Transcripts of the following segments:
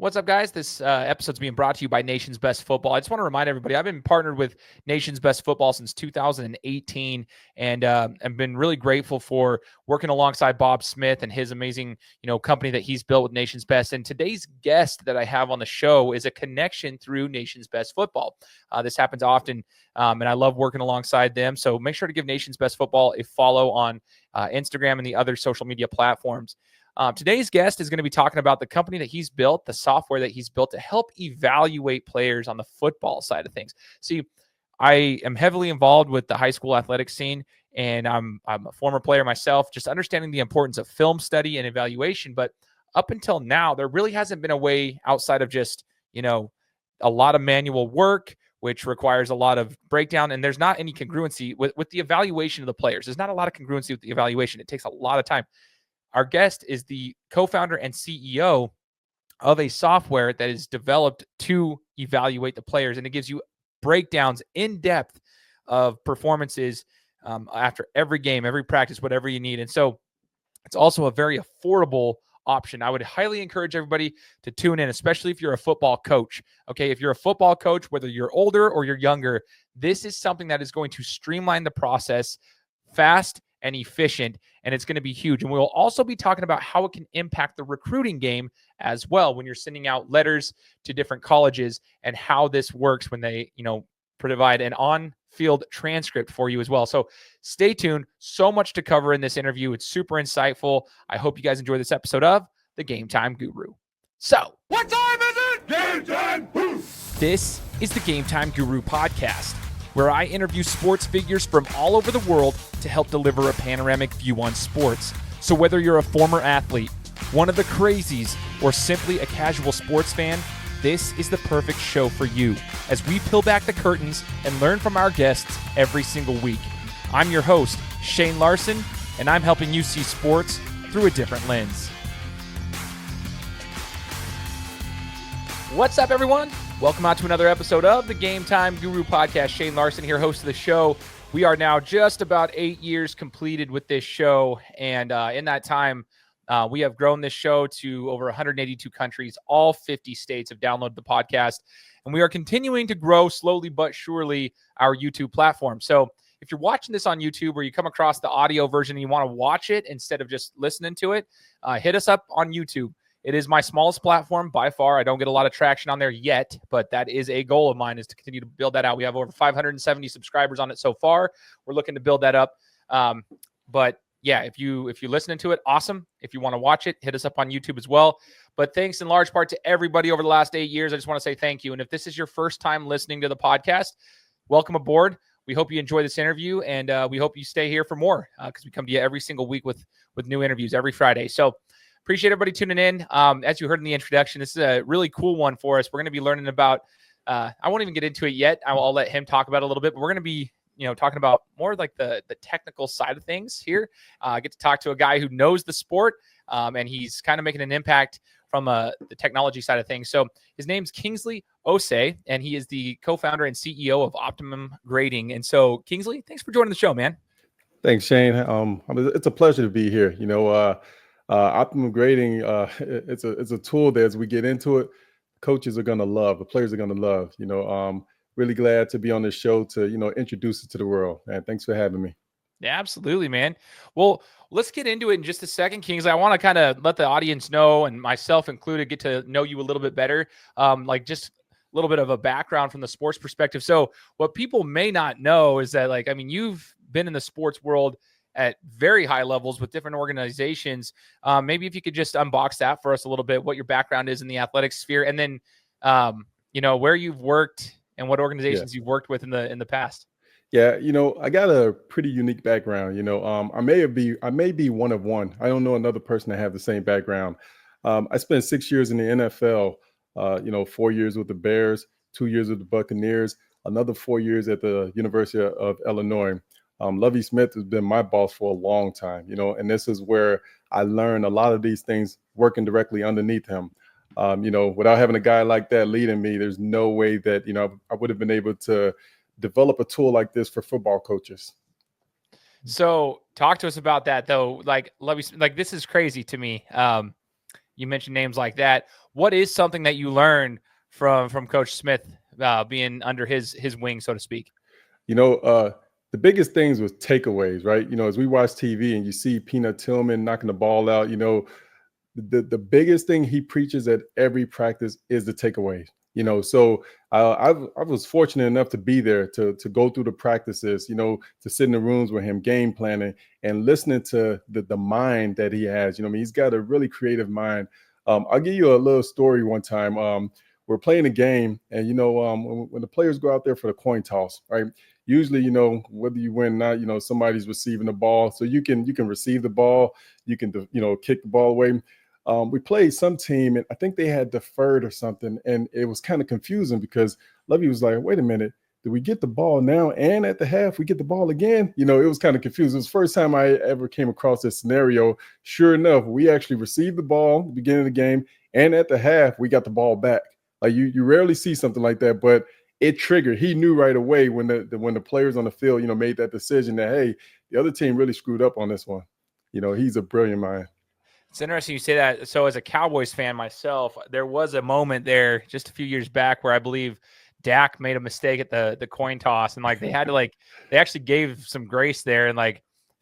What's up, guys? This episode's being brought to you by Nation's Best Football. I just want to remind everybody, I've been partnered with Nation's Best Football since 2018, and I've been really grateful for working alongside Bob Smith and his amazing, company that he's built with Nation's Best. And today's guest that I have on the show is a connection through Nation's Best Football. This happens often, and I love working alongside them. So make sure to give Nation's Best Football a follow on Instagram and the other social media platforms. Today's guest is going to be talking about the company that he's built, the software that he's built to help evaluate players on the football side of things. See, I am heavily involved with the high school athletics scene, and I'm a former player myself, just understanding the importance of film study and evaluation. But up until now, there really hasn't been a way outside of just, a lot of manual work, which requires a lot of breakdown. And there's not any congruency with the evaluation of the players. There's not a lot of congruency with the evaluation. It takes a lot of time. Our guest is the co-founder and CEO of a software that is developed to evaluate the players, and it gives you breakdowns in depth of performances after every game, every practice, whatever you need. And so it's also a very affordable option. I would highly encourage everybody to tune in, especially if you're a football coach. Okay, if you're a football coach, whether you're older or you're younger, this is something that is going to streamline the process fast and efficient, and it's going to be huge. And we'll also be talking about how it can impact the recruiting game as well when you're sending out letters to different colleges, and how this works when they, provide an on-field transcript for you as well. So stay tuned. So much to cover in this interview. It's super insightful. I hope you guys enjoy this episode of the Gametime Guru. So, what time is it? Game time! This is the Gametime Guru podcast, where I interview sports figures from all over the world to help deliver a panoramic view on sports. So whether you're a former athlete, one of the crazies, or simply a casual sports fan, this is the perfect show for you as we peel back the curtains and learn from our guests every single week. I'm your host, Shane Larson, and I'm helping you see sports through a different lens. What's up, everyone? Welcome out to another episode of the Gametime Guru podcast. Shane Larson here, host of the show. We are now just about 8 years completed with this show, and in that time, we have grown this show to over 182 countries. All 50 states have downloaded the podcast, and we are continuing to grow slowly but surely our YouTube platform. So if you're watching this on YouTube, or you come across the audio version and you want to watch it instead of just listening to it, hit us up on YouTube. It is my smallest platform by far. I don't get a lot of traction on there yet, but that is a goal of mine, is to continue to build that out. We have over 570 subscribers on it so far. We're looking to build that up. But yeah, if you're listening to it, awesome. If you want to watch it, hit us up on YouTube as well. But thanks in large part to everybody over the last 8 years. I just want to say thank you. And if this is your first time listening to the podcast, welcome aboard. We hope you enjoy this interview, and we hope you stay here for more, because we come to you every single week with new interviews every Friday. So appreciate everybody tuning in. As you heard in the introduction, this is a really cool one for us. We're going to be learning about, I won't even get into it yet. I'll let him talk about it a little bit, but we're going to be, talking about more like the technical side of things here. I get to talk to a guy who knows the sport, and he's kind of making an impact from the technology side of things. So his name's Kingsley Osei, and he is the co-founder and CEO of Optimum Grading. And so, Kingsley, thanks for joining the show, man. Thanks, Shane. It's a pleasure to be here. Optimum Grading, it's a tool that, as we get into it, coaches are going to love, the players are going to love. Really glad to be on this show to, introduce it to the world. And thanks for having me. Yeah, absolutely, man. Well, let's get into it in just a second, Kingsley. I want to kind of let the audience know, and myself included, get to know you a little bit better. Just a little bit of a background from the sports perspective. So what people may not know is that, you've been in the sports world at very high levels with different organizations. Maybe if you could just unbox that for us a little bit, what your background is in the athletic sphere, and then, where you've worked and what organizations you've worked with in the past. Yeah, I got a pretty unique background. I may be one of one. I don't know another person that have the same background. I spent 6 years in the NFL. 4 years with the Bears, 2 years with the Buccaneers, another 4 years at the University of Illinois. Lovie Smith has been my boss for a long time, and this is where I learned a lot of these things working directly underneath him. Without having a guy like that leading me, there's no way that, I would have been able to develop a tool like this for football coaches. So talk to us about that, though. Lovie, this is crazy to me. you mentioned names like that. What is something that you learned from Coach Smith being under his wing, so to speak? The biggest things was takeaways, right? As we watch TV and you see Peanut Tillman knocking the ball out, the biggest thing he preaches at every practice is the takeaways. So I was fortunate enough to be there to go through the practices, to sit in the rooms with him, game planning and listening to the mind that he has. He's got a really creative mind. I'll give you a little story one time. We're playing a game, and when the players go out there for the coin toss, right? Usually, whether you win or not, somebody's receiving the ball, so you can receive the ball, you can kick the ball away. We played some team, and I think they had deferred or something, and it was kind of confusing because Lovey was like, "Wait a minute, did we get the ball now? And at the half, we get the ball again?" It was kind of confusing. It was the first time I ever came across this scenario. Sure enough, we actually received the ball at the beginning of the game, and at the half, we got the ball back. Like you rarely see something like that, but it triggered. He knew right away when the players on the field, made that decision that, hey, the other team really screwed up on this one. He's a brilliant mind. It's interesting you say that. So as a Cowboys fan myself, there was a moment there just a few years back where I believe Dak made a mistake at the coin toss, and they had to they actually gave some grace there and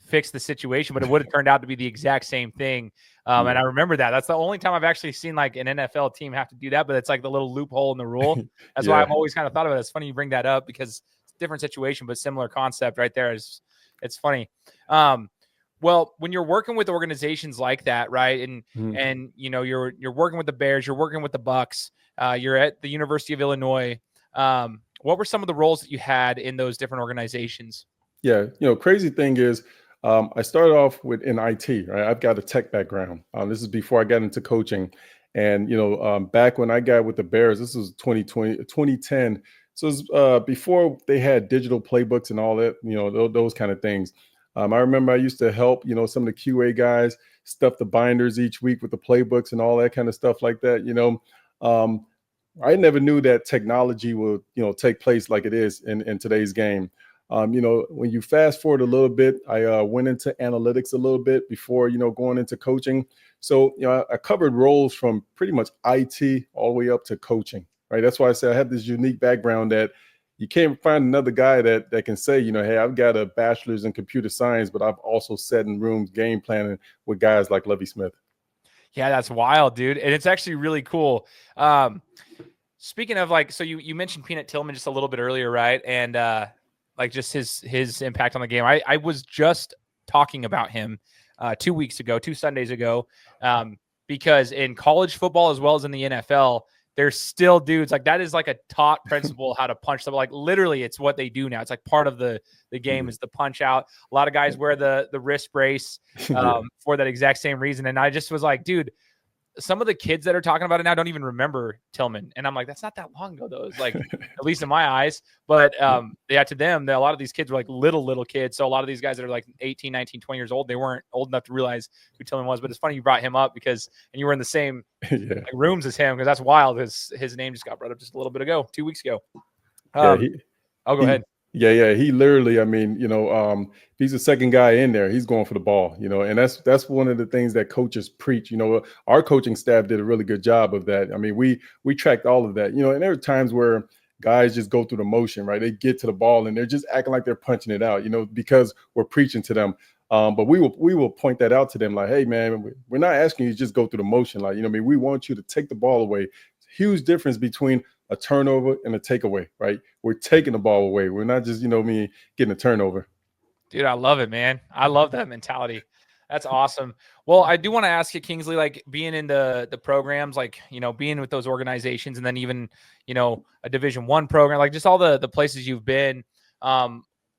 fix the situation, but it would have turned out to be the exact same thing. And I remember that. That's the only time I've actually seen an NFL team have to do that, but it's the little loophole in the rule. That's why I've always kind of thought of it. It's funny you bring that up because it's a different situation, but similar concept right there. It's funny. Well, when you're working with organizations like that, right, and you're working with the Bears, you're working with the Bucks, you're at the University of Illinois. What were some of the roles that you had in those different organizations? Yeah, crazy thing is, I started off in IT, right? I've got a tech background. This is before I got into coaching. And, back when I got with the Bears, this was 2010. So it was before they had digital playbooks and all that, those kind of things. I remember I used to help, some of the QA guys stuff the binders each week with the playbooks and all that kind of stuff like that. I never knew that technology would, take place like it is in today's game. When you fast forward a little bit, I went into analytics a little bit before, going into coaching. So, I covered roles from pretty much IT all the way up to coaching, right? That's why I say I have this unique background that you can't find another guy that can say, hey, I've got a bachelor's in computer science, but I've also sat in rooms game planning with guys like Lovie Smith. Yeah, that's wild, dude. And it's actually really cool. Speaking of so you mentioned Peanut Tillman just a little bit earlier, right? And just his impact on the game. I was just talking about him 2 Sundays ago, because in college football as well as in the NFL, there's still dudes that is a taught principle how to punch them. Literally, it's what they do now. It's part of the game is the punch out. A lot of guys wear the wrist brace for that exact same reason. And I just was dude, some of the kids that are talking about it now don't even remember Tillman. And I'm that's not that long ago, though. It's at least in my eyes. But to them, a lot of these kids were little kids. So a lot of these guys that are 18, 19, 20 years old, they weren't old enough to realize who Tillman was. But it's funny you brought him up and you were in the same rooms as him, because that's wild. His name just got brought up just a little bit ago, 2 weeks ago. Go ahead. Yeah. He literally, he's the second guy in there. He's going for the ball, and that's one of the things that coaches preach. Our coaching staff did a really good job of that. We tracked all of that, and there are times where guys just go through the motion, right? They get to the ball and they're just acting like they're punching it out, because we're preaching to them. But we will point that out to them, hey, man, we're not asking you to just go through the motion. We want you to take the ball away. Huge difference between a turnover and a takeaway, right? We're taking the ball away. We're not just, getting a turnover. Dude, I love it, man. I love that mentality. That's awesome. Well, I do want to ask you, Kingsley, being in the programs, being with those organizations, and then even, a Division I program, just all the places you've been,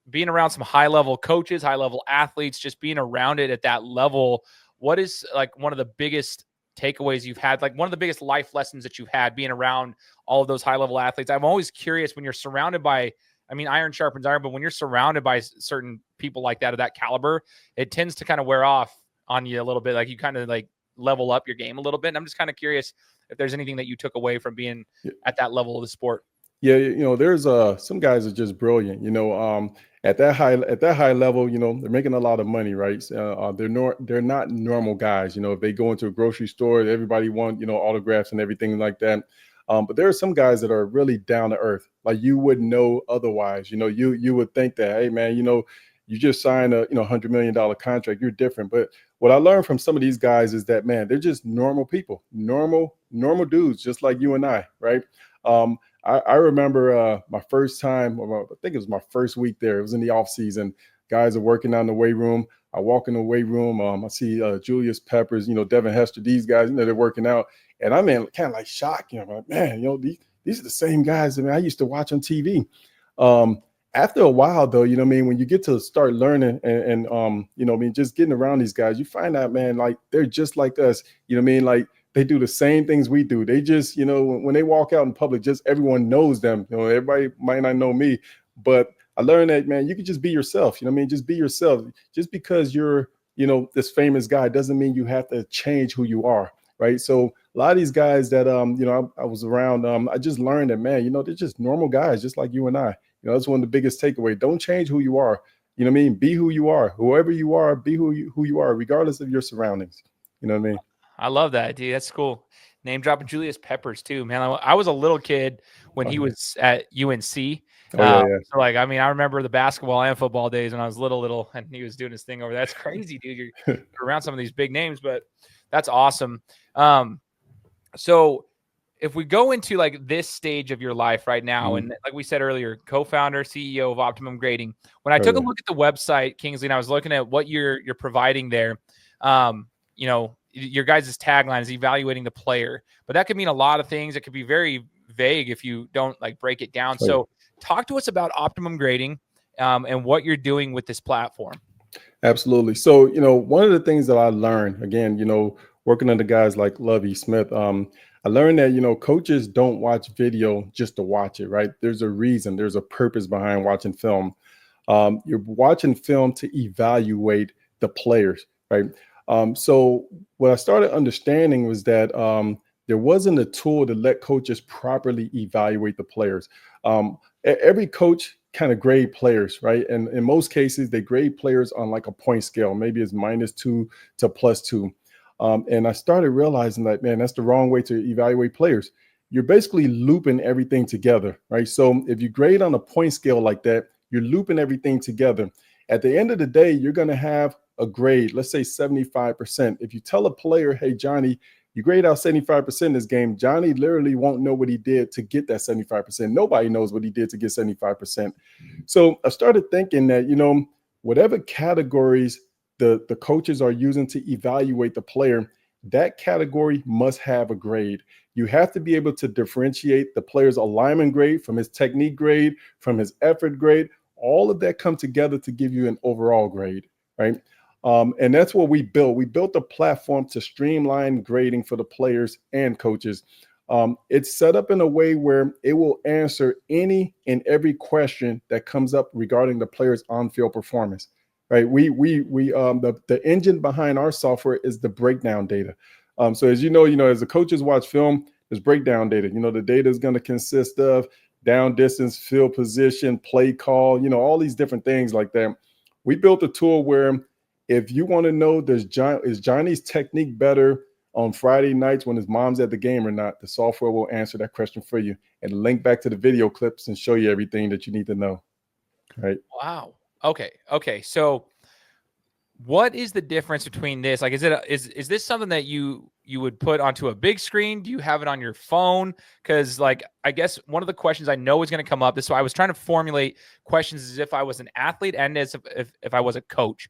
being around some high level coaches, high level athletes, just being around it at that level. What is one of the biggest takeaways you've had, one of the biggest life lessons that you've had being around all of those high level athletes? I'm always curious when you're surrounded by, iron sharpens iron, but when you're surrounded by certain people like that of that caliber, it tends to kind of wear off on you a little bit. You kind of level up your game a little bit. And I'm just kind of curious if there's anything that you took away from being at that level of the sport. Yeah, there's some guys are just brilliant. At that high level, they're making a lot of money, right? They're not normal guys. If they go into a grocery store, everybody want autographs and everything like that. But there are some guys that are really down to earth, like you wouldn't know otherwise. You would think that, hey man, you just signed a $100 million contract, you're different. But what I learned from some of these guys is that, man, they're just normal people, normal dudes, just like you and I, right? I remember my first time, I think it was my first week there. It was in the off season. Guys are working out in the weight room. I walk in the weight room. I see Julius Peppers, Devin Hester, these guys, they're working out. And I'm in kind of like shock. I'm like, man, these are the same guys I used to watch on TV. After a while, though, when you get to start learning and just getting around these guys, you find out, man, like they're just like us. Like they do the same things we do. They just, when they walk out in public, just everyone knows them. Everybody might not know me, but I learned that, man, you can just be yourself. Just be yourself. Just because you're, this famous guy doesn't mean you have to change who you are. Right. So a lot of these guys that, I was around, I just learned that, man, they're just normal guys, just like you and I. That's one of the biggest takeaways. Don't change who you are. Be who you are. Whoever you are, be who you are, regardless of your surroundings. You know what I mean? I love that, dude. That's cool. Name dropping Julius Peppers too, man. I was a little kid when he was at UNC. Oh yeah. So like, I mean, I remember the basketball and football days when I was little, and he was doing his thing over there. That's crazy, dude. You're around some of these big names, but that's awesome. So if we go into like this stage of your life right now, and like we said earlier, co-founder, CEO of Optimum Grading, when I took a look at the website, Kingsley, and I was looking at what you're providing there, your guys' tagline is evaluating the player, but that could mean a lot of things. It could be very vague if you don't like break it down. So talk to us about Optimum Grading and what you're doing with this platform. Absolutely. So, one of the things that I learned, again, working under guys like Lovie Smith, I learned that, coaches don't watch video just to watch it, right? There's a reason, there's a purpose behind watching film. You're watching film to evaluate the players, right? So what I started understanding was that there wasn't a tool to let coaches properly evaluate the players. Every coach kind of grade players, right? And in most cases, they grade players on like a point scale. Maybe it's -2 to +2. And I started realizing that, man, that's the wrong way to evaluate players. You're basically looping everything together, right? So if you grade on a point scale like that, you're looping everything together. At the end of the day, you're going to have a grade, let's say 75%. If you tell a player, hey, Johnny, you grade out 75% this game, Johnny literally won't know what he did to get that 75%. Nobody knows what he did to get 75%. So I started thinking that, whatever categories the coaches are using to evaluate the player, that category must have a grade. You have to be able to differentiate the player's alignment grade from his technique grade, from his effort grade. All of that come together to give you an overall grade, right? And that's what we built. We built a platform to streamline grading for the players and coaches. It's set up in a way where it will answer any and every question that comes up regarding the player's on-field performance. Right? The engine behind our software is the breakdown data. So as as the coaches watch film, there's breakdown data. The data is going to consist of down distance, field position, play call, all these different things like that. We built a tool where if you want to know, is Johnny's technique better on Friday nights when his mom's at the game or not, the software will answer that question for you and link back to the video clips and show you everything that you need to know. Right? Wow. Okay. So what is the difference between this? Like, is this something that you would put onto a big screen? Do you have it on your phone? Because like, I guess one of the questions I know is going to come up. So I was trying to formulate questions as if I was an athlete and as if I was a coach.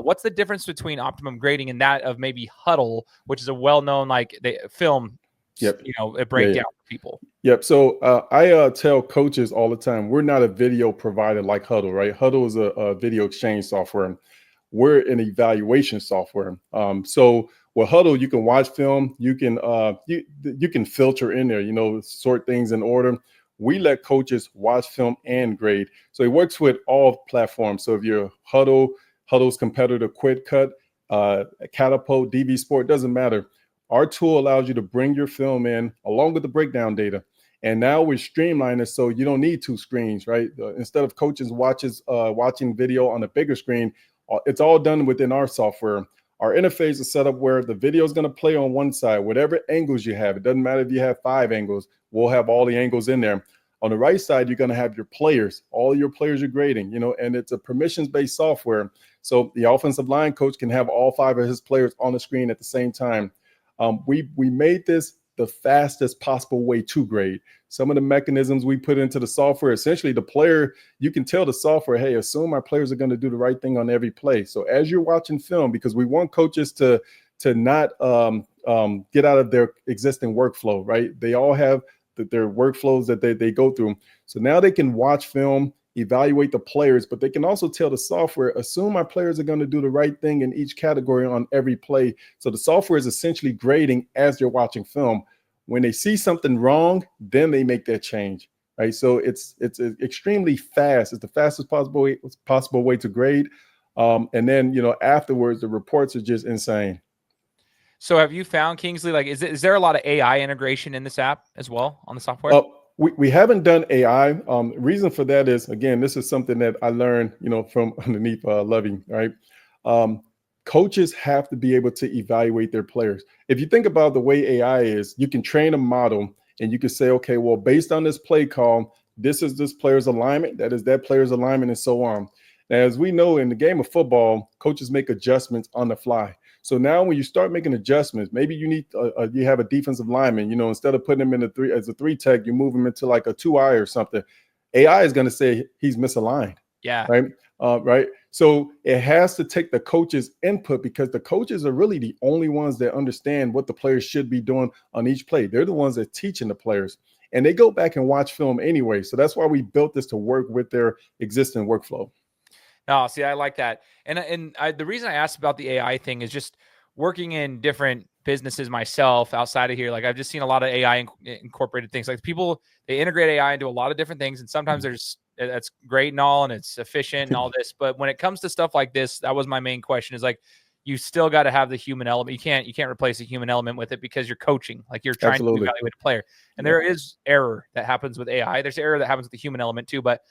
What's the difference between Optimum Grading and that of maybe Huddle, which is a well-known like they film, a breakdown for people? Yep. So I tell coaches all the time, we're not a video provider like Huddle, right? Huddle is a video exchange software. We're an evaluation software. So with Huddle, you can watch film, you can filter in there, sort things in order. We let coaches watch film and grade. So it works with all platforms. So if you're Huddle's competitor, Quick Cut, Catapult, DV Sport, doesn't matter. Our tool allows you to bring your film in along with the breakdown data. And now we're streamlining, so you don't need two screens, right? Instead of coaches watching video on a bigger screen, it's all done within our software. Our interface is set up where the video is going to play on one side, whatever angles you have. It doesn't matter if you have 5 angles. We'll have all the angles in there. On the right side, you're going to have your players. All your players are grading, and it's a permissions-based software. So the offensive line coach can have all 5 of his players on the screen at the same time. We made this the fastest possible way to grade. Some of the mechanisms we put into the software, essentially the player, you can tell the software, hey, assume our players are going to do the right thing on every play. So as you're watching film, because we want coaches to not get out of their existing workflow, right? They all have their workflows that they go through. So now they can watch film, evaluate the players, but they can also tell the software, assume our players are going to do the right thing in each category on every play. So the software is essentially grading as you're watching film. When they see something wrong, then they make that change, right? So it's extremely fast. It's the fastest possible way to grade. And then, afterwards, the reports are just insane. So have you found, Kingsley, like, is there a lot of AI integration in this app as well on the software? We haven't done AI. Reason for that is, again, this is something that I learned, from underneath Loving, right? Coaches have to be able to evaluate their players. If you think about the way AI is, you can train a model and you can say, okay, well, based on this play call, this is this player's alignment, that is that player's alignment, and so on. Now, as we know, in the game of football, coaches make adjustments on the fly. So now when you start making adjustments, maybe you need you have a defensive lineman, instead of putting him in as a 3 tech, you move him into like a 2-eye or something. AI is going to say he's misaligned. Yeah. Right. Right. So it has to take the coach's input, because the coaches are really the only ones that understand what the players should be doing on each play. They're the ones that are teaching the players, and they go back and watch film anyway. So that's why we built this to work with their existing workflow. No, see, I like that. And the reason I asked about the AI thing is just working in different businesses myself outside of here. Like, I've just seen a lot of AI incorporated things. Like, people, they integrate AI into a lot of different things. And sometimes that's great and all, and it's efficient and all this. But when it comes to stuff like this, that was my main question, is like, you still got to have the human element. You can't replace the human element with it, because you're coaching, like you're trying to evaluate a player. And there is error that happens with AI. There's error that happens with the human element too. But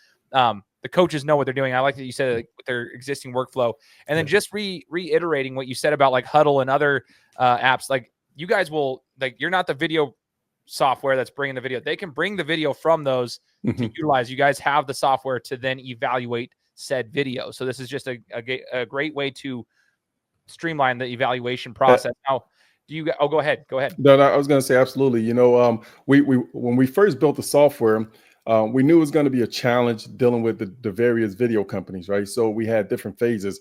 the coaches know what they're doing. I like that you said, like, with their existing workflow. And then just reiterating what you said about like Huddle and other apps. Like, you guys will, like, you're not the video software that's bringing the video. They can bring the video from those to utilize. You guys have the software to then evaluate said video. So this is just a great way to streamline the evaluation process. Now, go ahead. No, I was going to say, absolutely. We when we first built the software, we knew it was going to be a challenge dealing with the various video companies, right? So we had different phases.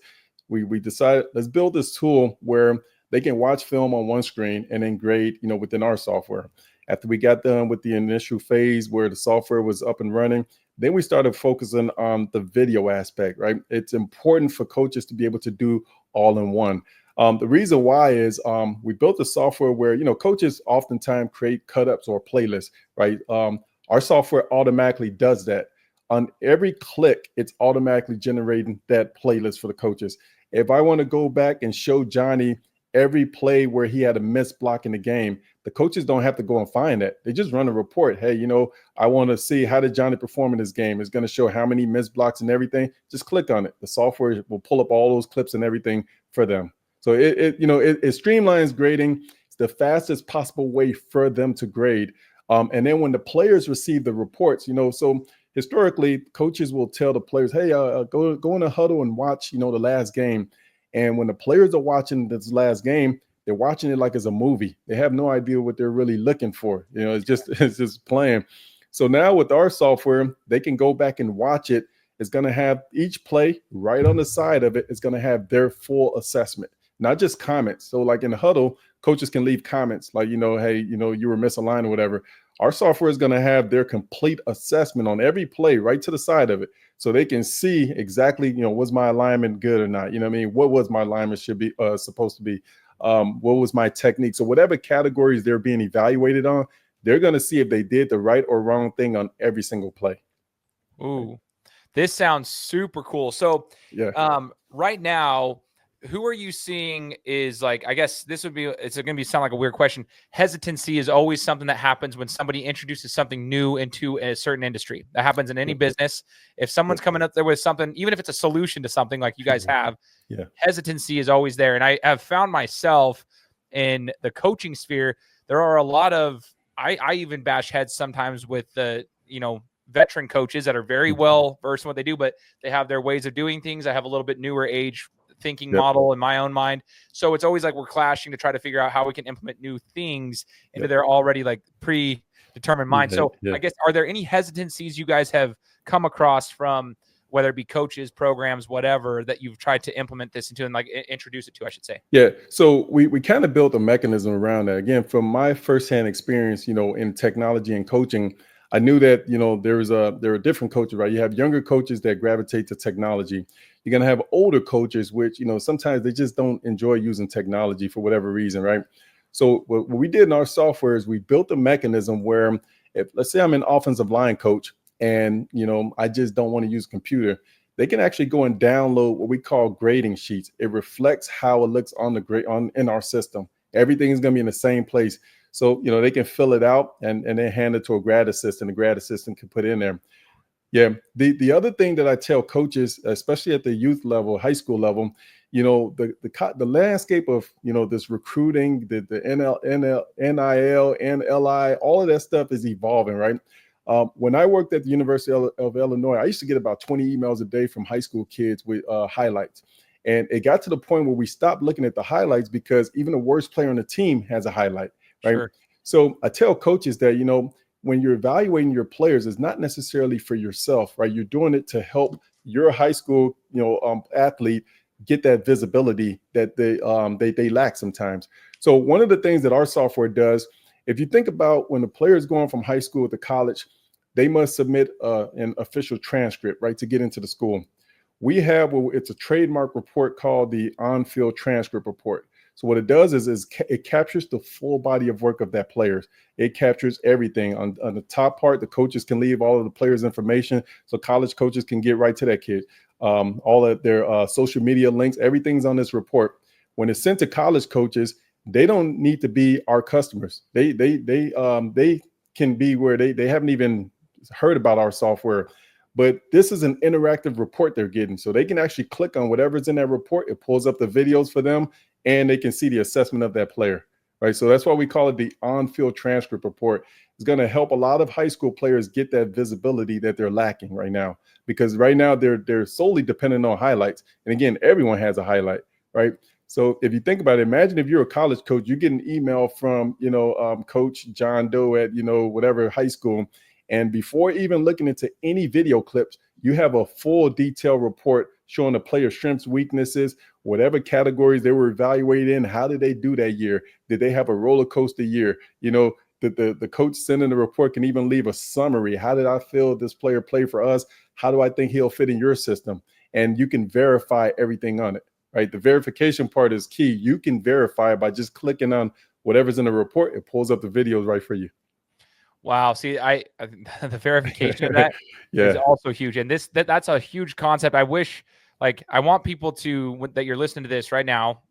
We decided, let's build this tool where they can watch film on one screen and then grade, within our software. After we got done with the initial phase where the software was up and running, then we started focusing on the video aspect, right? It's important for coaches to be able to do all in one. The reason why is we built a software where, coaches oftentimes create cut-ups or playlists, right? Our software automatically does that. On every click, it's automatically generating that playlist for the coaches. If I want to go back and show Johnny every play where he had a missed block in the game, the coaches don't have to go and find that. They just run a report. Hey, I want to see, how did Johnny perform in this game? It's going to show how many missed blocks and everything. Just click on it. The software will pull up all those clips and everything for them. So it streamlines grading. It's the fastest possible way for them to grade. And then when the players receive the reports, so historically, coaches will tell the players, hey, go in a huddle and watch, the last game. And when the players are watching this last game, they're watching it like it's a movie. They have no idea what they're really looking for. It's just playing. So now with our software, they can go back and watch it. It's going to have each play right on the side of it. It's going to have their full assessment, not just comments. So like in the huddle, coaches can leave comments like, hey, you were misaligned or whatever. Our software is going to have their complete assessment on every play right to the side of it. So they can see exactly, was my alignment good or not? What was my alignment should be supposed to be? What was my technique? So whatever categories they're being evaluated on, they're going to see if they did the right or wrong thing on every single play. Ooh, this sounds super cool. So yeah. Right now, who are you seeing is like, I guess this would be, it's going to be sound like a weird question. Hesitancy is always something that happens when somebody introduces something new into a certain industry. That happens in any business. If someone's coming up there with something, even if it's a solution to something like you guys have, hesitancy is always there. And I have found myself in the coaching sphere, there are a lot of, I even bash heads sometimes with the, veteran coaches that are very well versed in what they do, but they have their ways of doing things. I have a little bit newer age thinking model in my own mind. So it's always like we're clashing to try to figure out how we can implement new things into their already like predetermined mind. So I guess, are there any hesitancies you guys have come across from whether it be coaches, programs, whatever, that you've tried to implement this into and like introduce it to, I should say? Yeah. So we kind of built a mechanism around that. Again, from my firsthand experience, in technology and coaching, I knew that, there are different coaches, right? You have younger coaches that gravitate to technology. You're going to have older coaches, which, sometimes they just don't enjoy using technology for whatever reason, right? So what we did in our software is we built a mechanism where, if let's say I'm an offensive line coach and, I just don't want to use a computer, they can actually go and download what we call grading sheets. It reflects how it looks on in our system. Everything is going to be in the same place. So, they can fill it out and then hand it to a grad assistant. The grad assistant can put it in there. Yeah. The other thing that I tell coaches, especially at the youth level, high school level, the landscape of, this recruiting, the NIL, NLI, all of that stuff is evolving, right? When I worked at the University of Illinois, I used to get about 20 emails a day from high school kids with highlights. And it got to the point where we stopped looking at the highlights because even the worst player on the team has a highlight, right? Sure. So I tell coaches that, when you're evaluating your players, it's not necessarily for yourself, right? You're doing it to help your high school, athlete get that visibility that they lack sometimes. So one of the things that our software does, if you think about when the player is going from high school to college, they must submit an official transcript, right, to get into the school. We have, it's a trademark report called the on-field transcript report. So what it does is it captures the full body of work of that player. It captures everything. On the top part, the coaches can leave all of the players' information, so college coaches can get right to that kid. All of their social media links, everything's on this report. When it's sent to college coaches, they don't need to be our customers. They can be where they haven't even heard about our software. But this is an interactive report they're getting. So they can actually click on whatever's in that report. It pulls up the videos for them, and they can see the assessment of that player, right? So that's why we call it the on-field transcript report. It's going to help a lot of high school players get that visibility that they're lacking right now, because right now they're solely dependent on highlights. And again, everyone has a highlight, right? So if you think about it, imagine if you're a college coach, you get an email from, Coach John Doe at, whatever high school. And before even looking into any video clips, you have a full detailed report showing the player's strengths, weaknesses, whatever categories they were evaluated in. How did they do that year? Did they have a roller coaster year? The coach sending the report can even leave a summary. How did I feel this player played for us? How do I think he'll fit in your system? And you can verify everything on it, right? The verification part is key. You can verify by just clicking on whatever's in the report. It pulls up the videos right for you. Wow. See, the verification of that is also huge. And that's a huge concept. I wish, I want people that you're listening to this right now,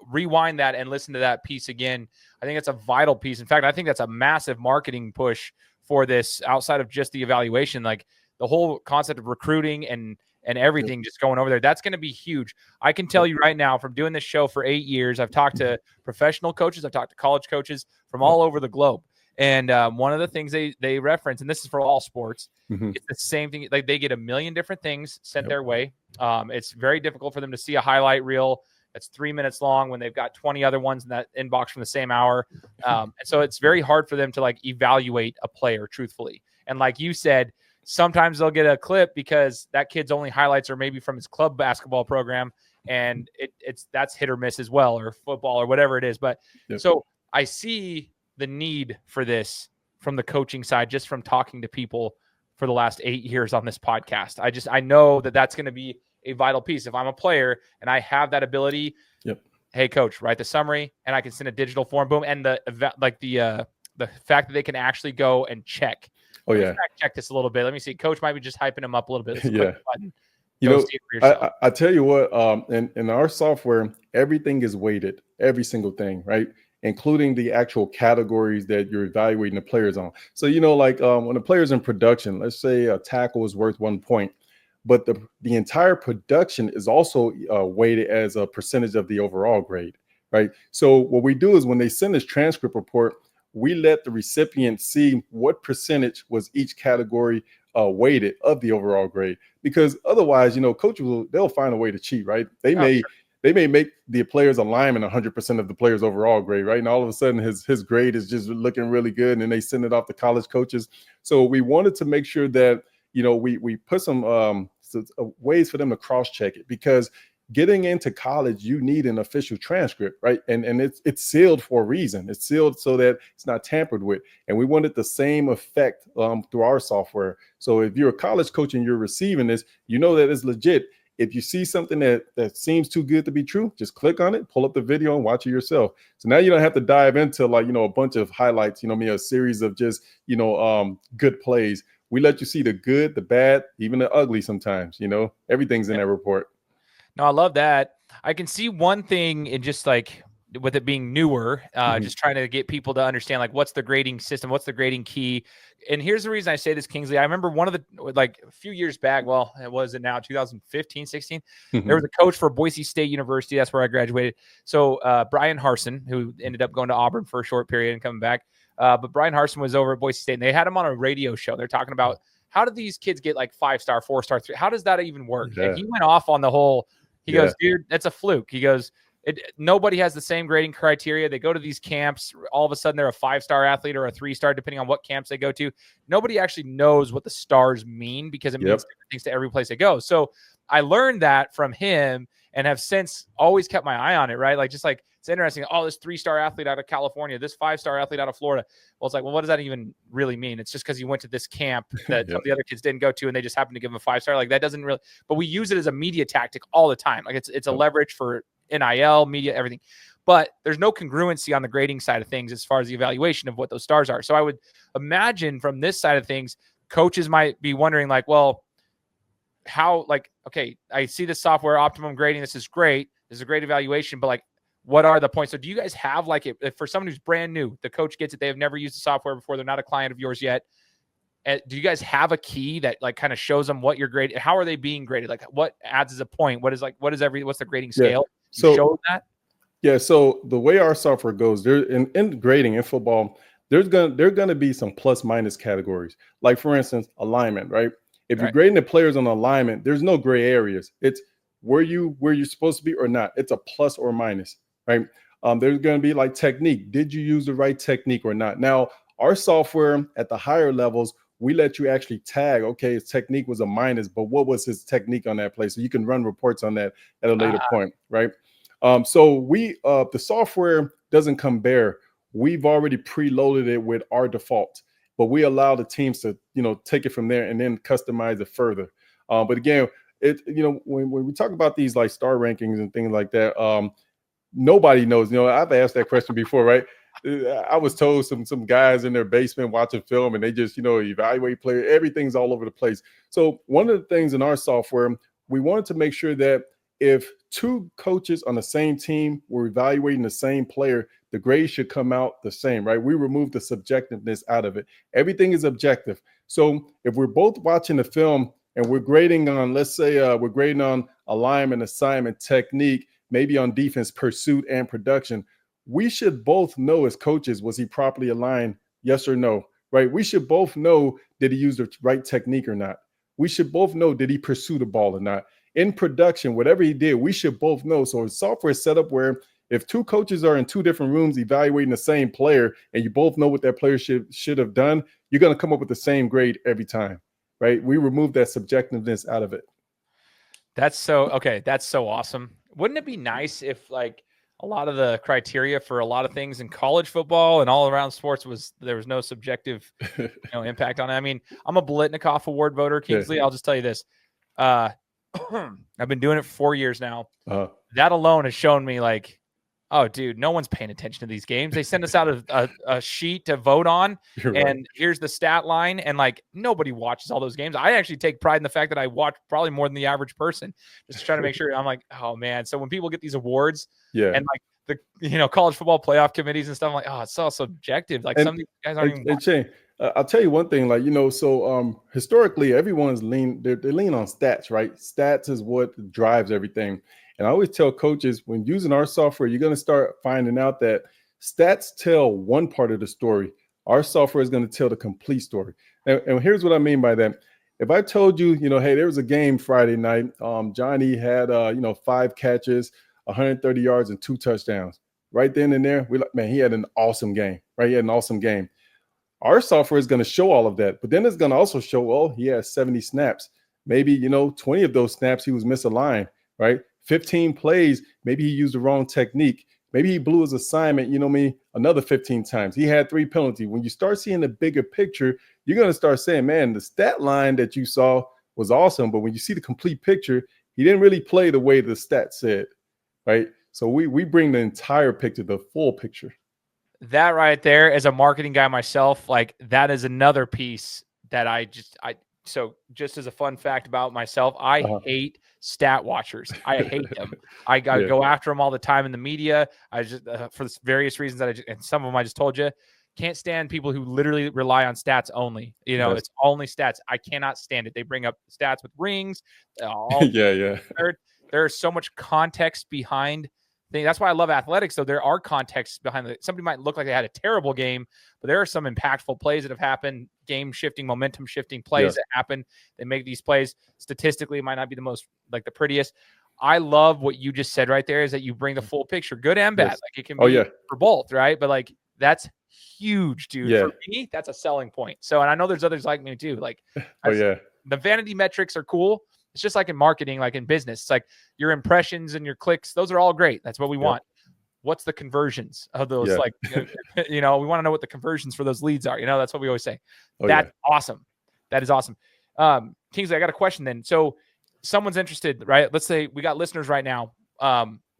rewind that and listen to that piece again. I think it's a vital piece. In fact, I think that's a massive marketing push for this outside of just the evaluation, like the whole concept of recruiting and everything just going over there. That's going to be huge. I can tell you right now, from doing this show for 8 years, I've talked to professional coaches. I've talked to college coaches from all over the globe. And one of the things they reference, and this is for all sports, it's the same thing. Like, they get a million different things sent their way. It's very difficult for them to see a highlight reel that's 3 minutes long when they've got 20 other ones in that inbox from the same hour. And so it's very hard for them to evaluate a player truthfully. And like you said, sometimes they'll get a clip because that kid's only highlights are maybe from his club basketball program, and that's hit or miss as well, or football or whatever it is. But so I see the need for this from the coaching side, just from talking to people for the last 8 years on this podcast. I know that that's going to be a vital piece. If I'm a player and I have that ability, hey coach, write the summary, and I can send a digital form, boom. And the fact that they can actually go and check. Check this a little bit. Let me see. Coach might be just hyping him up a little bit. Let's click the button. You Go know, see it for yourself. I tell you what, in our software, everything is weighted, every single thing, right? Including the actual categories that you're evaluating the players on. So, like when the player's in production, let's say a tackle is worth 1 point, but the entire production is also weighted as a percentage of the overall grade, right? So what we do is when they send this transcript report, we let the recipient see what percentage was each category weighted of the overall grade, because otherwise, coaches they'll find a way to cheat, right? They Oh, may sure. they may make the player's alignment 100% of the player's overall grade, right? And all of a sudden his grade is just looking really good, and then they send it off to college coaches. So we wanted to make sure that we put some ways for them to cross check it, because getting into college, you need an official transcript, right? And it's sealed for a reason. It's sealed so that it's not tampered with. And we wanted the same effect through our software. So if you're a college coach and you're receiving this, you know that it's legit. If you see something that seems too good to be true, just click on it, pull up the video, and watch it yourself. So now you don't have to dive into a bunch of highlights, a series of just good plays. We let you see the good, the bad, even the ugly sometimes. Everything's in that report. No, I love that. I can see one thing in just like with it being newer, just trying to get people to understand like what's the grading system, what's the grading key. And here's the reason I say this, Kingsley. I remember one of the like a few years back, well, it was it now 2015, 16. There was a coach for Boise State University. That's where I graduated. So Brian Harsin, who ended up going to Auburn for a short period and coming back. But Brian Harsin was over at Boise State, and they had him on a radio show. They're talking about how do these kids get like 5-star, 4-star, 3? How does that even work? Yeah. And he went off on the whole. He goes, dude, that's a fluke. He goes, nobody has the same grading criteria. They go to these camps. All of a sudden, they're a 5-star athlete or a 3-star, depending on what camps they go to. Nobody actually knows what the stars mean, because it means different things to every place they go. So I learned that from him and have since always kept my eye on it, right? Like, just like, it's interesting. Oh, this 3-star athlete out of California, this 5-star athlete out of Florida. Well, it's like, well, what does that even really mean? It's just because he went to this camp that some of the other kids didn't go to, and they just happened to give him a 5-star. Like, that doesn't really, but we use it as a media tactic all the time. Like, it's a leverage for NIL, media, everything. But there's no congruency on the grading side of things as far as the evaluation of what those stars are. So I would imagine from this side of things, coaches might be wondering like, well, how, like, okay, I see this software, Optimum Grading. This is great. This is a great evaluation, but like, what are the points? So do you guys have like, if for someone who's brand new, the coach gets it, they have never used the software before, they're not a client of yours yet, do you guys have a key that like kind of shows them what you're grading? How are they being graded? Like, what adds as a point? What's the grading scale? So show that. Yeah, so the way our software goes, there in grading in football, there are gonna be some plus minus categories. Like, for instance, alignment, right? If you're grading the players on alignment, there's no gray areas. It's where you're supposed to be or not. It's a plus or minus, right? There's going to be like technique. Did you use the right technique or not? Now, our software at the higher levels, we let you actually tag, okay, his technique was a minus, but what was his technique on that play? So you can run reports on that at a later point, right? So the software doesn't come bare. We've already preloaded it with our default, but we allow the teams to, take it from there and then customize it further. But again, when we talk about these like star rankings and things like that, nobody knows. I've asked that question before, right? I was told some guys in their basement watching film, and they just evaluate players. Everything's all over the place. So one of the things in our software, we wanted to make sure that if two coaches on the same team were evaluating the same player, the grade should come out the same, right? We remove the subjectiveness out of it. Everything is objective. So if we're both watching the film and we're grading on, let's say we're grading on alignment, assignment, technique, maybe on defense, pursuit, and production, we should both know as coaches, was he properly aligned? Yes or no, right? We should both know, did he use the right technique or not? We should both know, did he pursue the ball or not? In production, whatever he did, we should both know. So software is set up where if two coaches are in two different rooms evaluating the same player and you both know what that player should have done, you're going to come up with the same grade every time, right? We remove that subjectiveness out of it. That's so awesome. Wouldn't it be nice if like a lot of the criteria for a lot of things in college football and all around sports there was no subjective impact on it? I mean, I'm a Blitnikoff Award voter, Kingsley. Yeah. I'll just tell you this. I've been doing it for 4 years now. That alone has shown me like Oh, dude, no one's paying attention to these games. They send us out a sheet to vote on, You're and right. here's the stat line, and like nobody watches all those games. I actually take pride in the fact that I watch probably more than the average person, just to try to make sure. I'm like, oh man. So when people get these awards, Yeah. and like the college football playoff committees and stuff, I'm like, oh, it's so subjective. Like some of these guys aren't even watching. Shane, I'll tell you one thing, like, so historically everyone's they lean on stats, right? Stats is what drives everything. And I always tell coaches, when using our software, you're going to start finding out that stats tell one part of the story. Our software is going to tell the complete story. And here's what I mean by that. If I told you, hey, there was a game Friday night, Johnny had 5 catches, 130 yards, and 2 touchdowns. Right then and there, we're like, man, he had an awesome game, right? He had an awesome game. Our software is going to show all of that, but then it's going to also show, well, he has 70 snaps. Maybe, 20 of those snaps he was misaligned, right? 15 plays, maybe he used the wrong technique. Maybe he blew his assignment, another 15 times. He had 3 penalties. When you start seeing the bigger picture, you're going to start saying, man, the stat line that you saw was awesome, but when you see the complete picture, he didn't really play the way the stat said, right? So we bring the entire picture, the full picture. That right there, as a marketing guy myself, like that is another piece that so just as a fun fact about myself, I hate stat watchers. I hate them. I go after them all the time in the media. I just, for various reasons and some of them I just told you, can't stand people who literally rely on stats only. It's only stats. I cannot stand it. They bring up stats with rings. There's so much context behind thing. That's why I love athletics. So there are contexts behind it. Somebody might look like they had a terrible game, but there are some impactful plays that have happened, game shifting, momentum shifting plays that happen. They make these plays. Statistically, it might not be the most, like the prettiest. I love what you just said right there, is that you bring the full picture, good and bad. Like it can be for both, right? But like that's huge, dude. For me, that's a selling point. So, and I know there's others like me too. Like, the vanity metrics are cool. It's just like in marketing, like in business. It's like your impressions and your clicks. Those are all great. That's what we want. What's the conversions of those? Like, we want to know what the conversions for those leads are. That's what we always say. That's awesome. That is awesome. Kingsley, I got a question then. So someone's interested, right? Let's say we got listeners right now.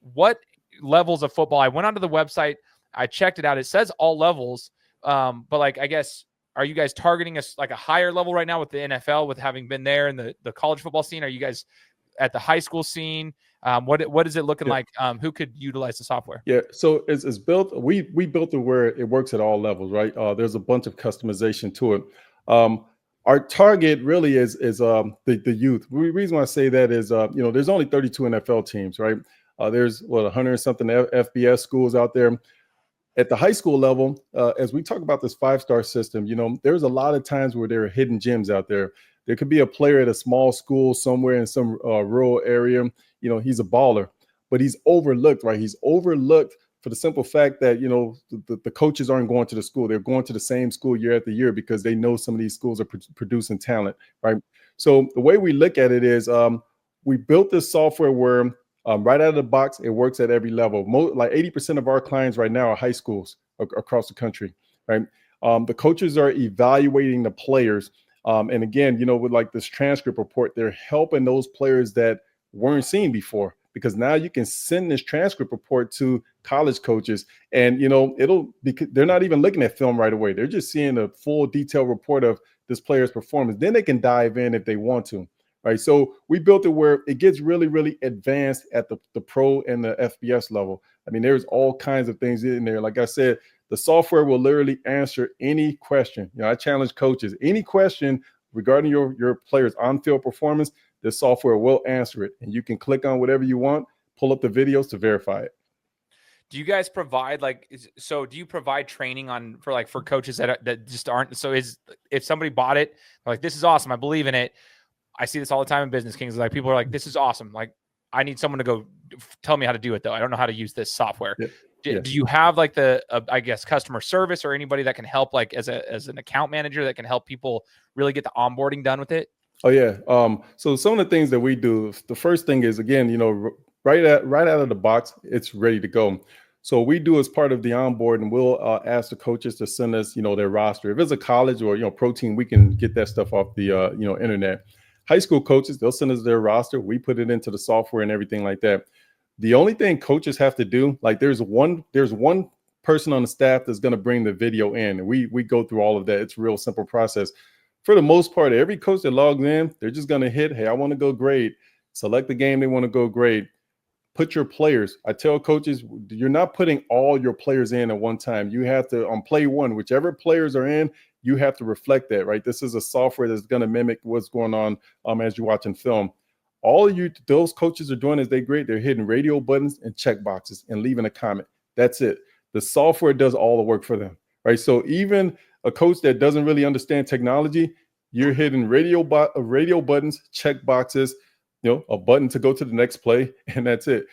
What levels of football? I went onto the website. I checked it out. It says all levels. But like, I guess, are you guys targeting a higher level right now with the NFL, with having been there in the college football scene? Are you guys at the high school scene? What is it looking like? Who could utilize the software? Yeah, so it's built. We built it where it works at all levels, right? There's a bunch of customization to it. Our target really is the youth. The reason why I say that is there's only 32 NFL teams, right? There's 100 and something FBS schools out there. At the high school level, as we talk about this 5-star system, there's a lot of times where there are hidden gems out there. There could be a player at a small school somewhere in some rural area. He's a baller, but he's overlooked, right? He's overlooked for the simple fact that, the coaches aren't going to the school. They're going to the same school year after year because they know some of these schools are producing talent, right? So the way we look at it is we built this software where right out of the box, it works at every level. Like 80% of our clients right now are high schools across the country, right? The coaches are evaluating the players. And again, with like this transcript report, they're helping those players that weren't seen before, because now you can send this transcript report to college coaches and, they're not even looking at film right away. They're just seeing a full detailed report of this player's performance. Then they can dive in if they want to. Right. So we built it where it gets really, really advanced at the pro and the FBS level. I mean, there's all kinds of things in there. Like I said, the software will literally answer any question. I challenge coaches, any question regarding your players' on-field performance, the software will answer it. And you can click on whatever you want, pull up the videos to verify it. Do you guys provide do you provide training for coaches that just aren't? So if somebody bought it, like, this is awesome, I believe in it. I see this all the time in business, Kings. Like, people are like, this is awesome. Like, I need someone to go tell me how to do it, though. I don't know how to use this software. Do you have I guess, customer service or anybody that can help, like as an account manager that can help people really get the onboarding done with it? Oh yeah. So some of the things that we do, the first thing is, again, right out of the box, it's ready to go. So we do as part of the onboard, and we'll ask the coaches to send us, their roster. If it's a college or pro team, we can get that stuff off the internet. High school coaches, they'll send us their roster. We put it into the software and everything like that. The only thing coaches have to do, like there's one person on the staff that's going to bring the video in, and we go through all of that. It's a real simple process. For the most part, every coach that logs in, they're just going to hit, hey, I want to go grade, select the game they want to go grade, put your players. I tell coaches, you're not putting all your players in at one time. You have to, on play one, whichever players are in, you have to reflect that, right? This is a software that's going to mimic what's going on as you're watching film. All those coaches are doing is they're hitting radio buttons and check boxes and leaving a comment. That's it. The software does all the work for them, right? So even a coach that doesn't really understand technology, you're hitting radio buttons, check boxes, a button to go to the next play, and that's it.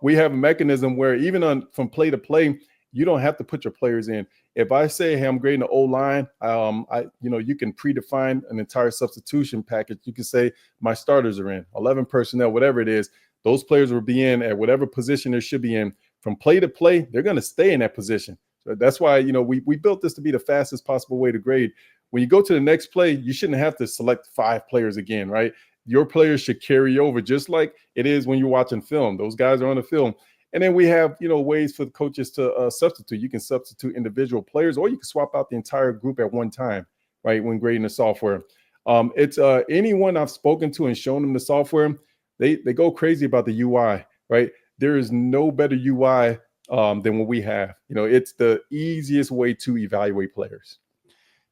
We have a mechanism where even from play to play, you don't have to put your players in. If I say, hey, I'm grading the O-line, you can predefine an entire substitution package. You can say my starters are in, 11 personnel, whatever it is. Those players will be in at whatever position they should be in. From play to play, they're going to stay in that position. So that's why, we built this to be the fastest possible way to grade. When you go to the next play, you shouldn't have to select 5 players again, right? Your players should carry over just like it is when you're watching film. Those guys are on the film. And then we have, ways for the coaches to substitute. You can substitute individual players, or you can swap out the entire group at one time, right, when grading the software. It's anyone I've spoken to and shown them the software, they go crazy about the UI, right? There is no better UI than what we have. It's the easiest way to evaluate players.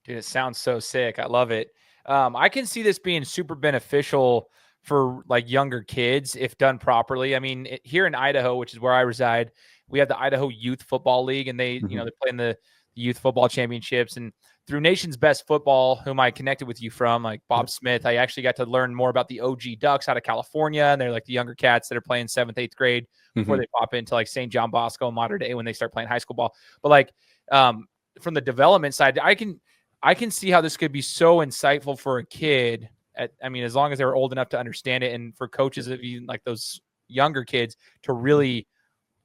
Dude, it sounds so sick. I love it. I can see this being super beneficial for like younger kids if done properly. I mean, here in Idaho, which is where I reside, we have the Idaho Youth Football League, and they play in the youth football championships. And through Nation's Best Football, whom I connected with you from, like Bob Smith, I actually got to learn more about the OG Ducks out of California. And they're like the younger cats that are playing 7th, 8th grade before they pop into like St. John Bosco and Modern Day when they start playing high school ball. But like from the development side, I can see how this could be so insightful for a kid. As long as they're old enough to understand it, and for coaches of even like those younger kids to really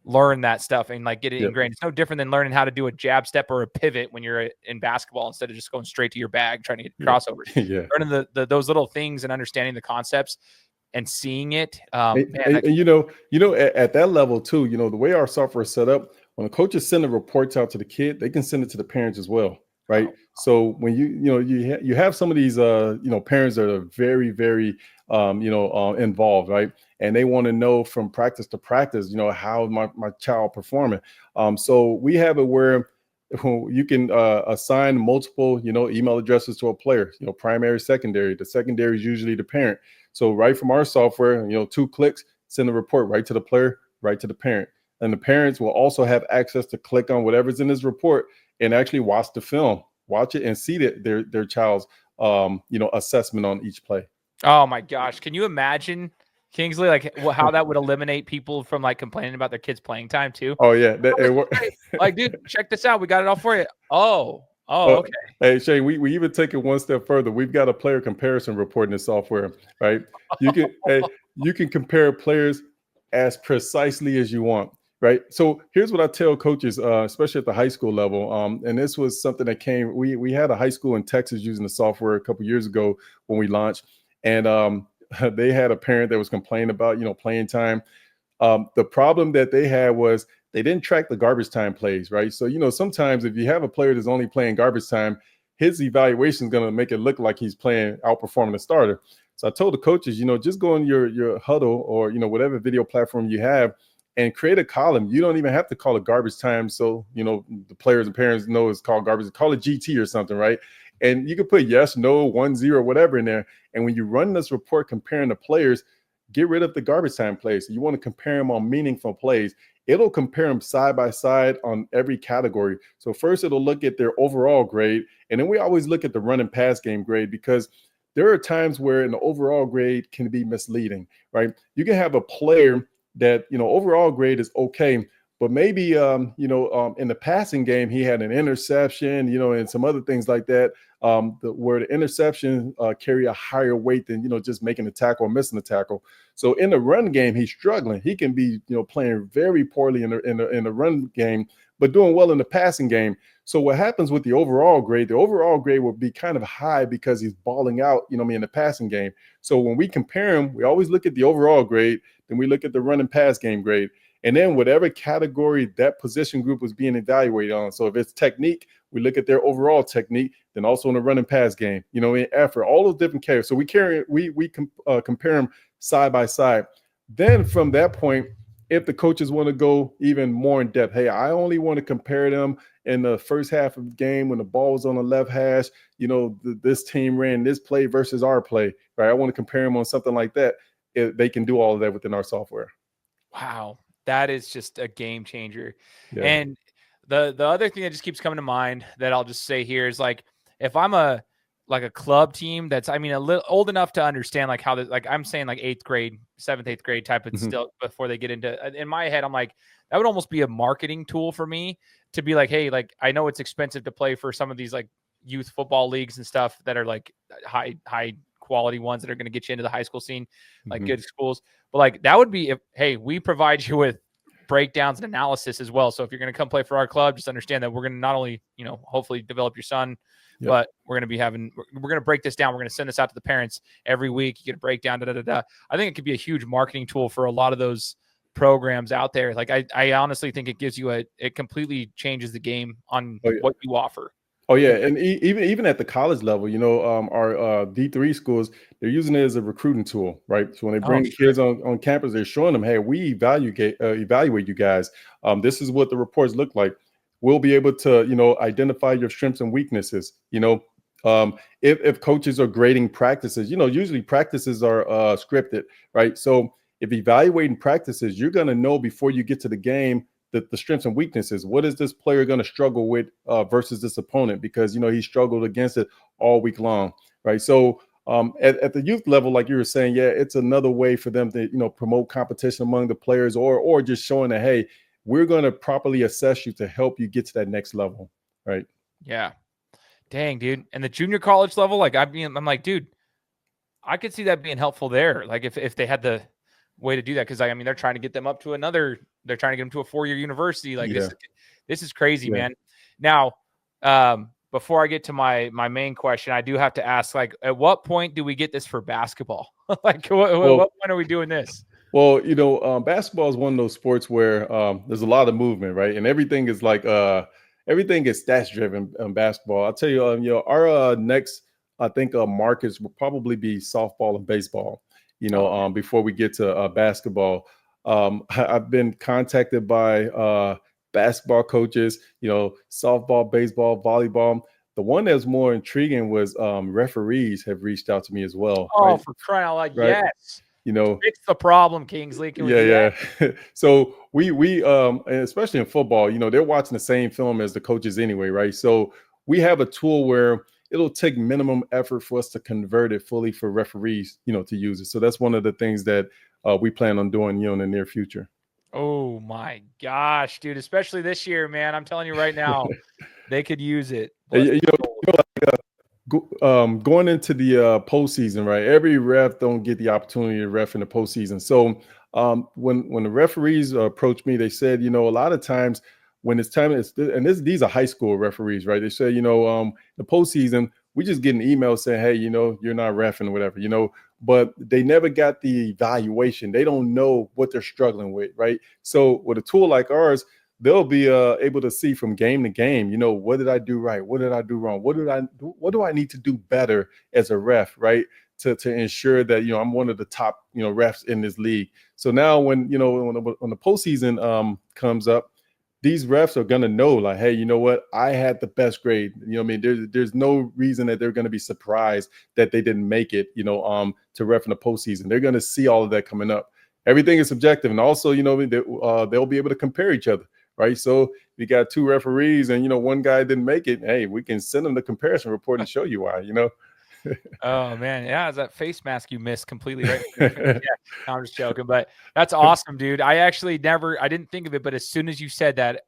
learn that stuff and like get it ingrained. It's no different than learning how to do a jab step or a pivot when you're in basketball instead of just going straight to your bag trying to get crossovers. Learning those little things and understanding the concepts and seeing it. At that level too, the way our software is set up, when the coaches send the reports out to the kid, they can send it to the parents as well. Right. So when you have some of these, parents that are very, very, involved. Right. And they want to know from practice to practice, how my child performing. So we have it where you can assign multiple, email addresses to a player, primary, secondary. The secondary is usually the parent. So right from our software, 2 clicks, send the report right to the player, right to the parent. And the parents will also have access to click on whatever's in this report and actually watch the film, watch it and see their child's, assessment on each play. Oh my gosh. Can you imagine, Kingsley, like how that would eliminate people from like complaining about their kids' playing time too? Oh yeah. Like, dude, check this out. We got it all for you. Oh, okay. Hey, Shane, we even take it one step further. We've got a player comparison report in the software, right? You can compare players as precisely as you want. Right. So here's what I tell coaches, especially at the high school level. And this was something that we had a high school in Texas using the software a couple of years ago when we launched. And they had a parent that was complaining about, playing time. The problem that they had was they didn't track the garbage time plays. Right. So, sometimes if you have a player that's only playing garbage time, his evaluation is going to make it look like he's outperforming the starter. So I told the coaches, just go in your huddle or, whatever video platform you have, and create a column. You don't even have to call it garbage time. So, the players and parents know it's called garbage. Call it GT or something, right? And you can put yes, no, 1, 0, whatever in there. And when you run this report comparing the players, get rid of the garbage time plays. You want to compare them on meaningful plays. It'll compare them side by side on every category. So first it'll look at their overall grade. And then we always look at the run and pass game grade, because there are times where an overall grade can be misleading, right? You can have a player that, overall grade is okay, but maybe, in the passing game, he had an interception, and some other things like that, where the interception carry a higher weight than, just making the tackle or missing the tackle. So in the run game, he's struggling. He can be, playing very poorly in the run game, but doing well in the passing game. So what happens with the overall grade? The overall grade will be kind of high because he's balling out, in the passing game. So when we compare him, we always look at the overall grade, then we look at the run and pass game grade. And then whatever category that position group was being evaluated on. So if it's technique, we look at their overall technique, then also in the run and pass game, in effort, all those different categories. So we compare them side by side. Then from that point, if the coaches want to go even more in depth, hey, I only want to compare them in the first half of the game when the ball was on the left hash, this team ran this play versus our play, right? I want to compare them on something like that. They can do all of that within our software. Wow. That is just a game changer. Yeah. And the other thing that just keeps coming to mind that I'll just say here is like, if I'm a club team that's, a little old enough to understand like how I'm saying like 8th grade, 7th, 8th grade type of still before they get into, in my head, I'm like, that would almost be a marketing tool for me to be like, hey, like, I know it's expensive to play for some of these like youth football leagues and stuff that are like high quality ones that are going to get you into the high school scene, like good schools. But like, that would be hey, we provide you with breakdowns and analysis as well. So if you're going to come play for our club, just understand that we're going to not only, hopefully develop your son, but we're going to break this down. We're going to send this out to the parents every week. You get a breakdown. I think it could be a huge marketing tool for a lot of those programs out there. Like I honestly think it gives you it completely changes the game on what you offer. Oh yeah, and even at the college level, our D3 schools, they're using it as a recruiting tool, right? So when they bring kids on campus, they're showing them, hey, we evaluate you guys. This is what the reports look like. We'll be able to, identify your strengths and weaknesses. If coaches are grading practices, usually practices are scripted, right? So if evaluating practices, you're going to know before you get to the game the strengths and weaknesses. What is this player going to struggle with versus this opponent? Because, he struggled against it all week long, right? So at the youth level, like you were saying, yeah, it's another way for them to, promote competition among the players or just showing that, hey, we're going to properly assess you to help you get to that next level, right? Yeah. Dang, dude. And the junior college level, like I'm like, dude, I could see that being helpful there. Like if they had the way to do that, because they're trying to get them up to they're trying to get them to a 4-year university. Like this is crazy, man. Now, before I get to my main question, I do have to ask, like, at what point do we get this for basketball? Like, what point are we doing this? Well, basketball is one of those sports where there's a lot of movement, right? And everything is like everything is stats driven in basketball. I'll tell you, our next, I think, markets will probably be softball and baseball. Before we get to basketball, I've been contacted by basketball coaches, softball, baseball, volleyball. The one that's more intriguing was referees have reached out to me as well. Oh, right? For crying out loud, right? Yes. Fix the problem, Kingsley. Can we do that? So we and especially in football, they're watching the same film as the coaches anyway, right? So we have a tool where it'll take minimum effort for us to convert it fully for referees, to use it. So that's one of the things that we plan on doing, in the near future. Oh my gosh, dude! Especially this year, man. I'm telling you right now, they could use it. Going into the postseason, right? Every ref don't get the opportunity to ref in the postseason. So when the referees approached me, they said, a lot of times when it's time, these are high school referees, right? They say, the postseason, we just get an email saying, hey, you're not reffing or whatever, but they never got the evaluation. They don't know what they're struggling with, right? So with a tool like ours, they'll be able to see from game to game, what did I do right? What did I do wrong? What do I need to do better as a ref, right? To ensure that, I'm one of the top, refs in this league. So now when the postseason comes up, these refs are going to know, like, hey, you know what? I had the best grade. There's no reason that they're going to be surprised that they didn't make it, to ref in the postseason. They're going to see all of that coming up. Everything is subjective. And also, they'll be able to compare each other, right? So you got 2 referees and, one guy didn't make it. Hey, we can send them the comparison report and show you why, Oh man, yeah, it's that face mask you missed completely, right? Yeah, I'm just joking, but that's awesome, dude. I didn't think of it, but as soon as you said that,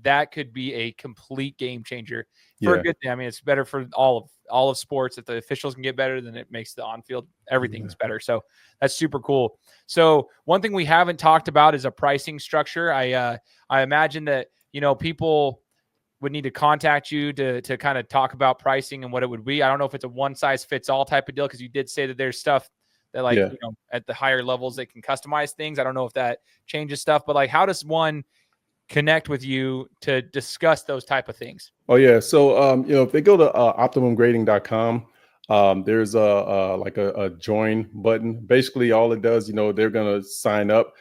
that could be a complete game changer for a good thing. It's better for all of sports. If the officials can get better, then it makes the on-field everything's better. So that's super cool. So one thing we haven't talked about is a pricing structure. I imagine that people would need to contact you to kind of talk about pricing and what it would be. I don't know if it's a one size fits all type of deal, because you did say that there's stuff that at the higher levels they can customize things. I don't know if that changes stuff, but like, how does one connect with you to discuss those type of things? Oh yeah. So if they go to optimumgrading.com, there's a join button. Basically, all it does, they're gonna sign up.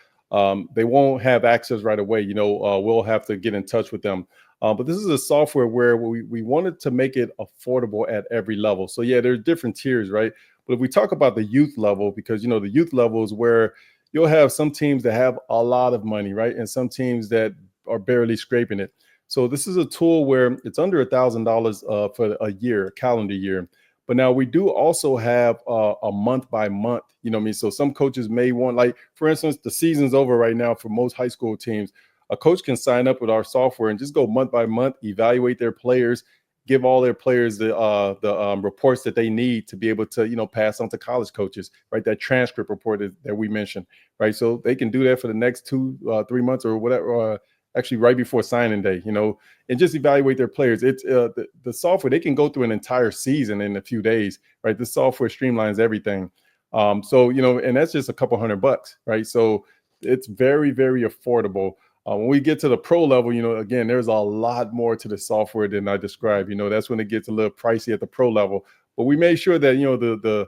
They won't have access right away. We'll have to get in touch with them. But this is a software where we wanted to make it affordable at every level. So yeah, there's different tiers, right? But if we talk about the youth level, because the youth level is where you'll have some teams that have a lot of money, right, and some teams that are barely scraping it. So this is a tool where it's under $1,000 for a year, a calendar year. But now we do also have a month by month. So some coaches may want, like, for instance, the season's over right now for most high school teams. A coach can sign up with our software and just go month by month, evaluate their players, give all their players the reports that they need to be able to, pass on to college coaches, right? That transcript report that we mentioned, right? So they can do that for the next 2-3 months or whatever, actually right before signing day, and just evaluate their players. It's the software, they can go through an entire season in a few days, right? The software streamlines everything. And that's just a couple $100, right? So it's very, very affordable. When we get to the pro level, again, there's a lot more to the software than I described. That's when it gets a little pricey at the pro level. But we made sure that, the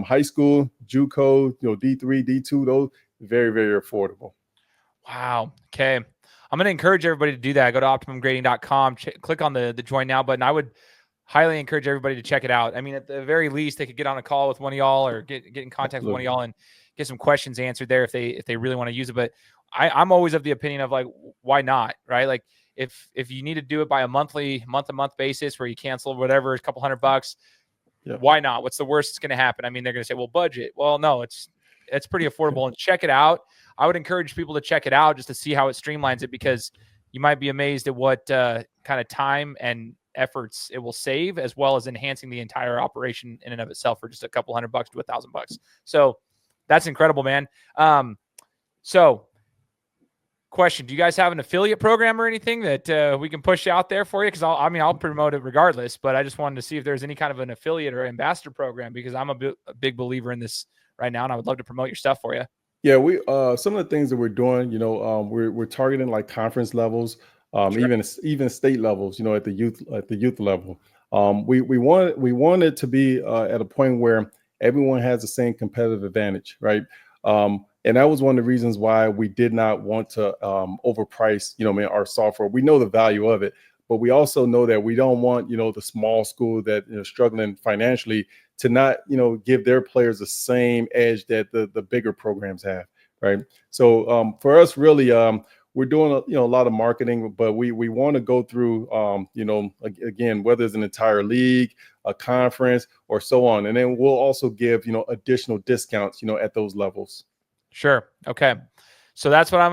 high school, JUCO, D3, D2, those very, very affordable. Wow. Okay. I'm going to encourage everybody to do that. Go to optimumgrading.com, click on the join now button. I would highly encourage everybody to check it out. I mean, at the very least, they could get on a call with one of y'all, or get in contact with one of y'all and get some questions answered there if they really want to use it. But I'm always of the opinion of, like, why not, right? Like, if you need to do it by a month-to-month basis where you cancel whatever, a couple $100, why not? What's the worst that's going to happen? I mean, they're going to say, well, budget. Well, no, it's pretty affordable. And check it out. I would encourage people to check it out just to see how it streamlines it, because you might be amazed at what kind of time and efforts it will save, as well as enhancing the entire operation in and of itself for just a couple $100 to $1,000. So that's incredible, man. So question, do you guys have an affiliate program or anything that we can push out there for you? Because I'll promote it regardless, but I just wanted to see if there's any kind of an affiliate or ambassador program, because I'm a big believer in this right now, and I would love to promote your stuff for you. Yeah, we some of the things that we're doing, we're targeting like conference levels, even state levels, at the youth level. We want it to be at a point where everyone has the same competitive advantage, right? And that was one of the reasons why we did not want to overprice, our software. We know the value of it, but we also know that we don't want, the small school that struggling financially to not, give their players the same edge that the bigger programs have, right? So for us, really, we're doing a lot of marketing, but we want to go through, again, whether it's an entire league, a conference, or so on, and then we'll also give additional discounts, at those levels. Sure. Okay. So that's what I'm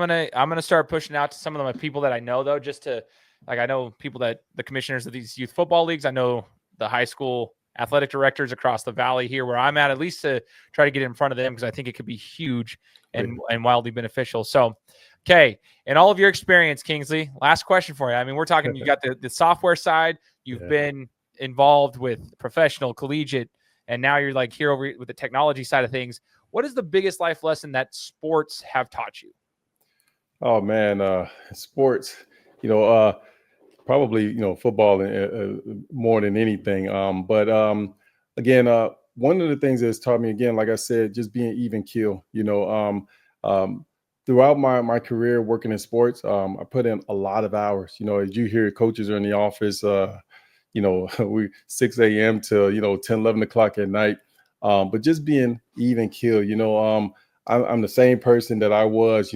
gonna start pushing out to some of my people that I know, though, just to, like, I know people that the commissioners of these youth football leagues. I know the high school athletic directors across the valley here where I'm at least to try to get in front of them, because I think it could be huge and wildly beneficial. So, okay. In all of your experience, Kingsley, last question for you. I mean, we're talking, you got the software side, you've been involved with professional, collegiate, and now you're like here over with the technology side of things. What is the biggest life lesson that sports have taught you? Oh man, sports, probably, football more than anything. But again, one of the things that has taught me, again, like I said, just being even keel, throughout my career working in sports, I put in a lot of hours, as you hear, coaches are in the office, we 6 a.m. to, 10, 11 o'clock at night. But just being even keel, I'm the same person that I was,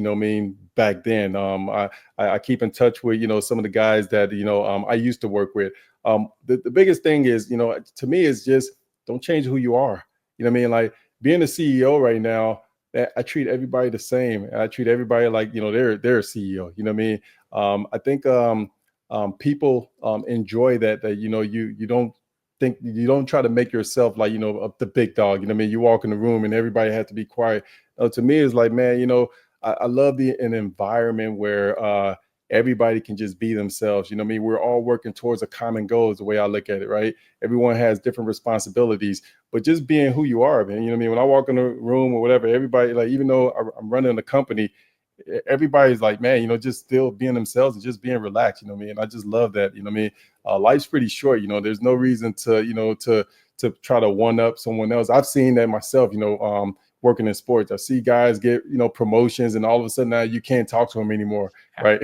back then. I keep in touch with, some of the guys that, I used to work with. The biggest thing is, to me, is just don't change who you are. Like being a CEO right now, I treat everybody the same. I treat everybody like, they're a CEO. I think people enjoy that, you don't try to make yourself like, the big dog. You walk in the room and everybody has to be quiet. To me, it's like, man, I love an environment where everybody can just be themselves. You know what I mean? We're all working towards a common goal is the way I look at it, right? Everyone has different responsibilities, but just being who you are, man. You know what I mean? When I walk in a room or whatever, everybody, like, even though I'm running a company, everybody's like, man, you know, just still being themselves and just being relaxed. You know what I mean? I just love that. You know what I mean? Life's pretty short. You know, there's no reason to, you know, to try to one up someone else. I've seen that myself, you know, working in sports. I see guys get, you know, promotions, and all of a sudden now you can't talk to them anymore, right?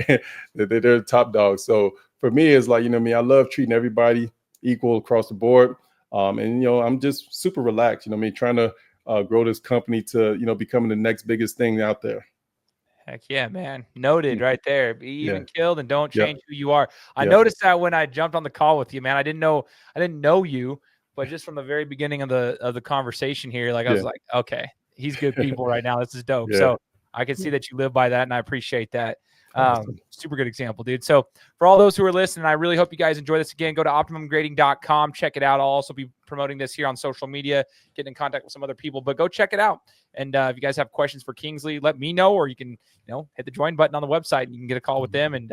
They're the top dogs. So for me, it's like, you know what I mean? I love treating everybody equal across the board. And, you know, I'm just super relaxed, you know what I mean? Trying to grow this company to, you know, becoming the next biggest thing out there. Heck yeah, man. Noted right there. Be even killed and don't change who you are. I noticed that when I jumped on the call with you, man. I didn't know you, but just from the very beginning of the conversation here, like I was like, okay, he's good people right now. This is dope. So I can see that you live by that, and I appreciate that. Awesome. Super good example, dude. So for all those who are listening, I really hope you guys enjoy this. Again, go to optimumgrading.com. Check it out. I'll also be promoting this here on social media, getting in contact with some other people, but go check it out. And if you guys have questions for Kingsley, let me know, or you can, you know, hit the join button on the website and you can get a call with them. And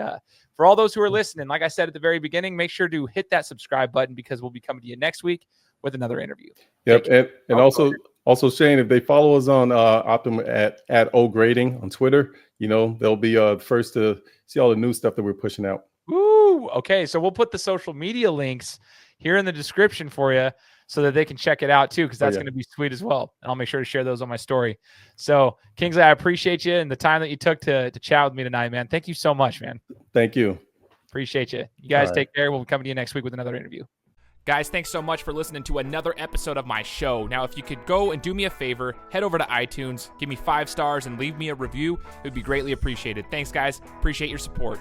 for all those who are listening, like I said at the very beginning, make sure to hit that subscribe button, because we'll be coming to you next week with another interview. Yep. And also Shane, if they follow us on Optimum at O Grading on Twitter, you know, they'll be the first to see all the new stuff that we're pushing out. Ooh, okay. So we'll put the social media links here in the description for you so that they can check it out too, because that's going to be sweet as well. And I'll make sure to share those on my story. So Kingsley, I appreciate you and the time that you took to chat with me tonight, man. Thank you so much, man. Thank you. Appreciate you. You guys take care. We'll be coming to you next week with another interview. Guys, thanks so much for listening to another episode of my show. Now, if you could go and do me a favor, head over to iTunes, give me 5 stars, and leave me a review, it would be greatly appreciated. Thanks, guys. Appreciate your support.